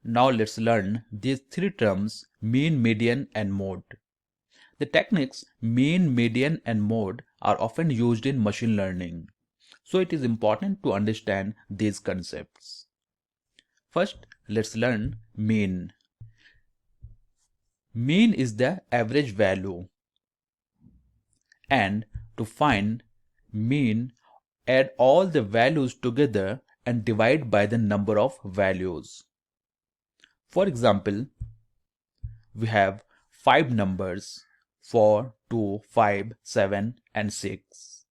Now let's learn these three terms: mean, median and mode. The techniques mean, median and mode are often used in machine learning, so it is important to understand these concepts. First, let's learn mean. Mean is the average value, and to find mean, add all the values together and divide by the number of values. For example, we have 5 numbers: 4, 2, 5, 7 and 6.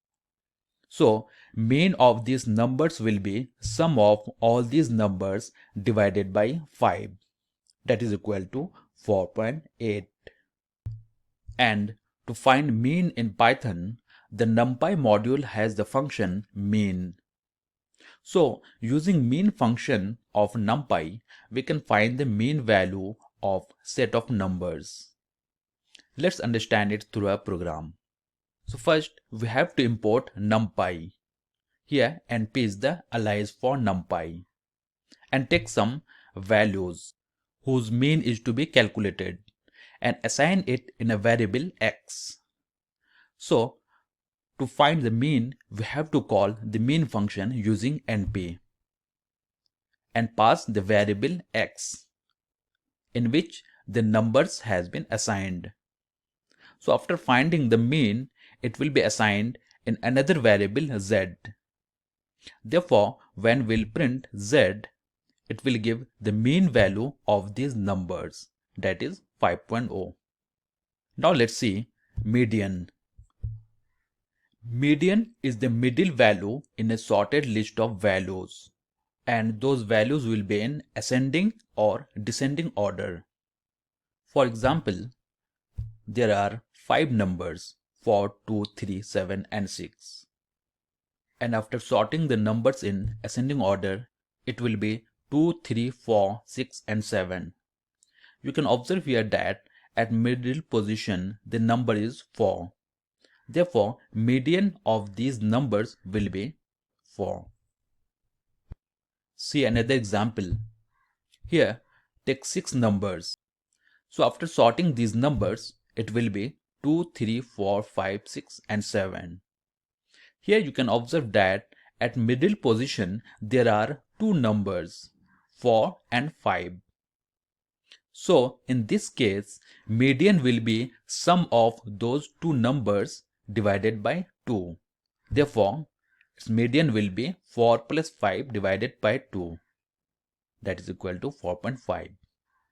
So mean of these numbers will be sum of all these numbers divided by 5, that is equal to 4.8. And to find mean in Python, the NumPy module has the function mean. So using mean function of NumPy, we can find the mean value of set of numbers. Let's understand it through a program. So first we have to import NumPy. Here NP is the alias for NumPy, and take some values whose mean is to be calculated and assign it in a variable x. So to find the mean, we have to call the mean function using NP and pass the variable x in which the numbers has been assigned. So after finding the mean, it will be assigned in another variable z. Therefore, when we'll print z, it will give the mean value of these numbers, that is 5.0. Now let's see median. Median is the middle value in a sorted list of values, and those values will be in ascending or descending order. For example, there are 5 numbers: 4, 2, 3, 7 and 6. And after sorting the numbers in ascending order, it will be 2, 3, 4, 6 and 7. You can observe here that at middle position the number is 4. Therefore, median of these numbers will be 4. See another example. Here, take 6 numbers. So after sorting these numbers, it will be 2, 3, 4, 5, 6 and 7. Here you can observe that at middle position there are 2 numbers, 4 and 5. So in this case, median will be sum of those 2 numbers divided by 2. Therefore, its median will be 4 plus 5 divided by 2. That is equal to 4.5.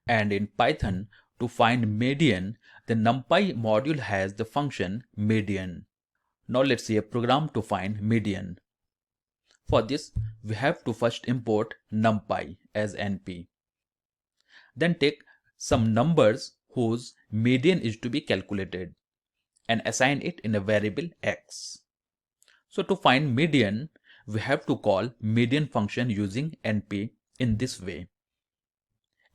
And in Python, to find median, the NumPy module has the function median. Now let's see a program to find median. For this, we have to first import NumPy as NP. Then take some numbers whose median is to be calculated and assign it in a variable x. So to find median, we have to call median function using NP in this way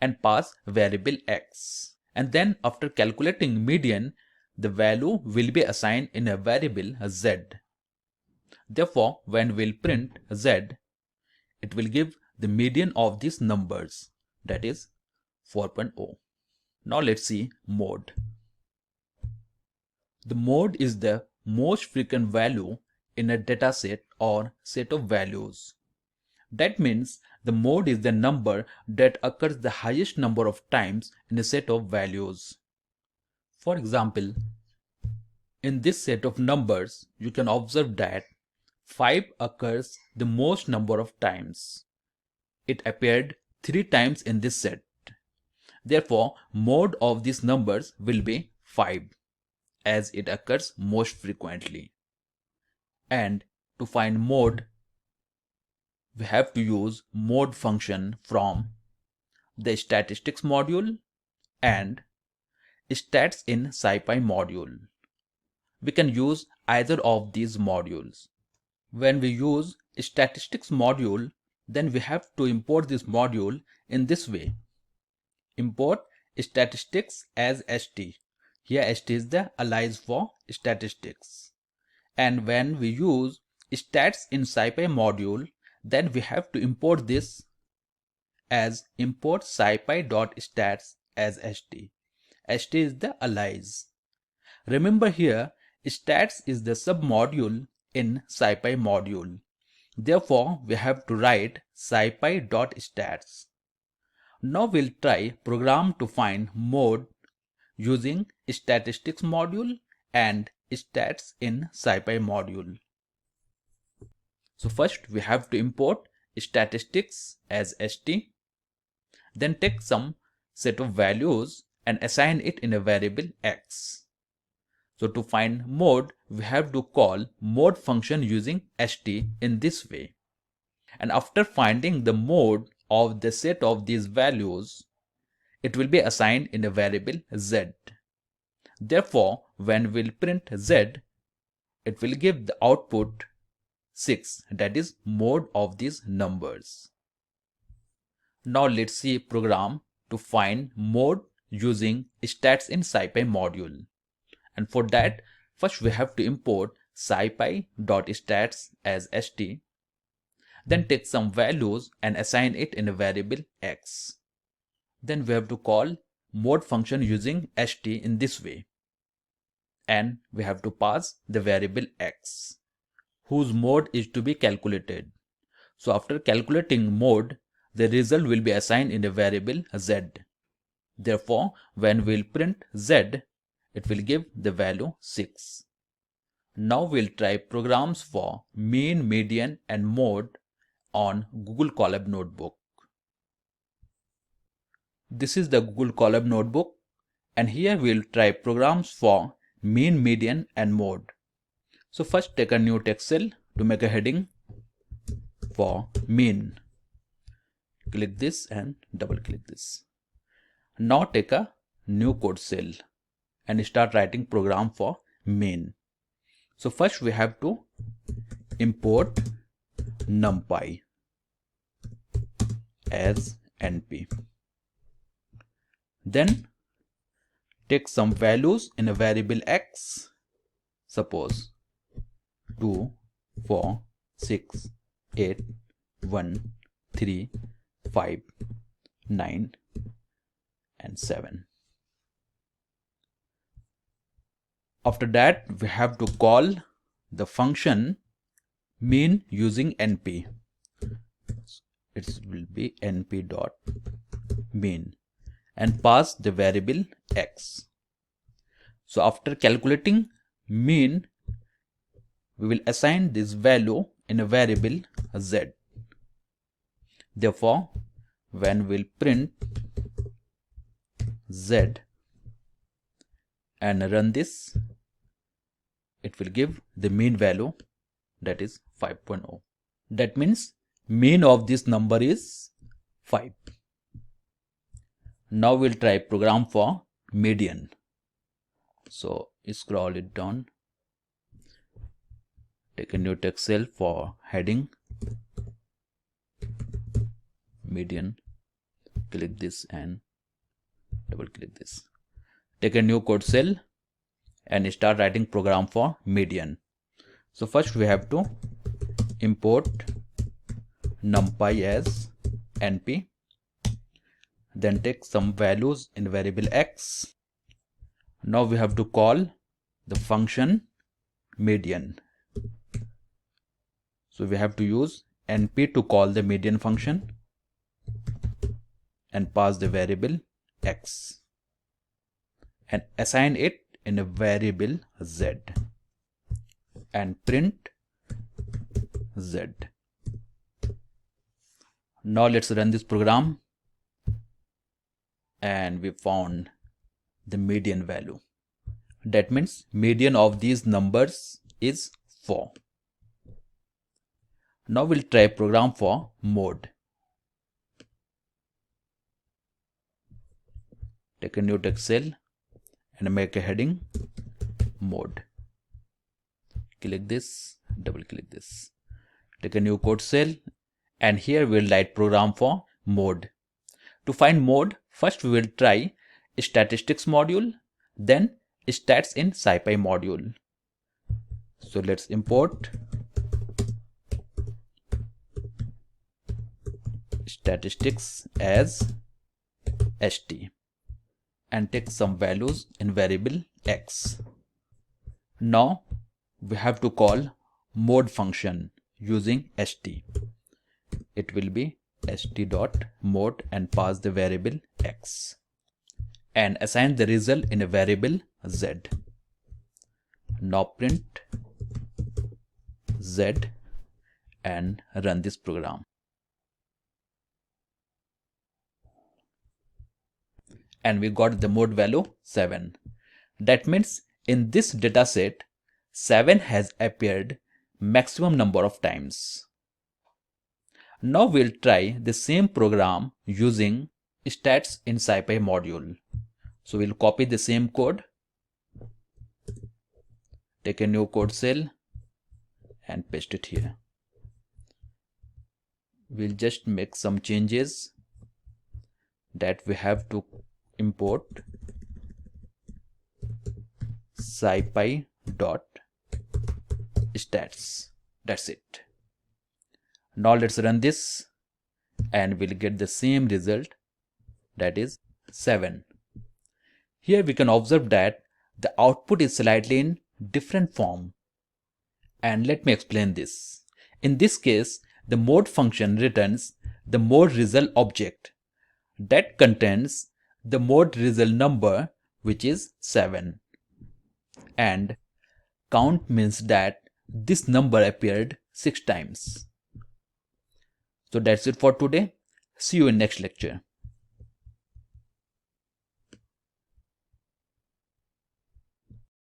and pass variable x. And then after calculating median, the value will be assigned in a variable z. Therefore, when we'll print z, it will give the median of these numbers, that is 4.0. Now let's see mode. The mode is the most frequent value in a dataset or set of values. That means the mode is the number that occurs the highest number of times in a set of values. For example, in this set of numbers, you can observe that 5 occurs the most number of times. It appeared 3 times in this set. Therefore, mode of these numbers will be 5, as it occurs most frequently. And to find mode, we have to use mode function from the statistics module and stats in SciPy module. We can use either of these modules. When we use statistics module, then we have to import this module in this way. Import statistics as st. Here st is the alias for statistics. And when we use stats in SciPy module, then we have to import this as import scipy.stats as st. st is the alias. Remember here, stats is the submodule in scipy module. Therefore, we have to write scipy.stats. Now we'll try program to find mode using statistics module and stats in scipy module. So first we have to import statistics as st, then take some set of values and assign it in a variable x. So to find mode, we have to call mode function using st in this way. And after finding the mode of the set of these values, it will be assigned in a variable z. Therefore, when we'll print z, it will give the output 6, that is mode of these numbers. Now let's see a program to find mode using stats in scipy module. And for that, first we have to import scipy.stats as st, then take some values and assign it in a variable x. Then we have to call mode function using st in this way, and we have to pass the variable x, whose mode is to be calculated. So after calculating mode, the result will be assigned in a variable z. Therefore, when we'll print z, it will give the value 6. Now we'll try programs for mean, median and mode on Google Colab Notebook. This is the Google Colab Notebook, and here we'll try programs for mean, median and mode. So first take a new text cell to make a heading for mean. Click this and double click this. Now take a new code cell and start writing program for mean. So first we have to import numpy as np. Then take some values in a variable x, suppose 2, 4, 6, 8, 1, 3, 5, 9 and 7. After that, we have to call the function mean using np. It will be np.mean and pass the variable x. So after calculating mean, we will assign this value in a variable z. Therefore, when we'll print z and run this, it will give the mean value, that is 5.0. That means mean of this number is 5. Now we'll try program for median. So scroll it down, take a new text cell for heading median, click this and double click this. Take a new code cell and start writing program for median. So first we have to import numpy as np, then take some values in variable x. Now we have to call the function median. So we have to use np to call the median function and pass the variable x and assign it in a variable z and print z. Now let's run this program, and we found the median value. That means median of these numbers is 4. Now we'll try program for mode. Take a new text cell and make a heading mode. Click this, double click this. Take a new code cell and here we'll write program for mode. To find mode, first we will try statistics module, then stats in scipy module. So let's import statistics as st and take some values in variable x. Now we have to call mode function using st. It will be st.mode and pass the variable x and assign the result in a variable z. Now print z and run this program. And we got the mode value 7. That means in this data set 7 has appeared maximum number of times. Now we'll try the same program using stats in SciPy module. So we'll copy the same code, take a new code cell and paste it here. We'll just make some changes that we have to import scipy.stats. That's it. Now let's run this and we'll get the same result, that is 7. Here we can observe that the output is slightly in different form. And let me explain this. In this case, the mode function returns the mode result object that contains the mode result number, which is 7. And count means that this number appeared 6 times. So that's it for today. See you in next lecture.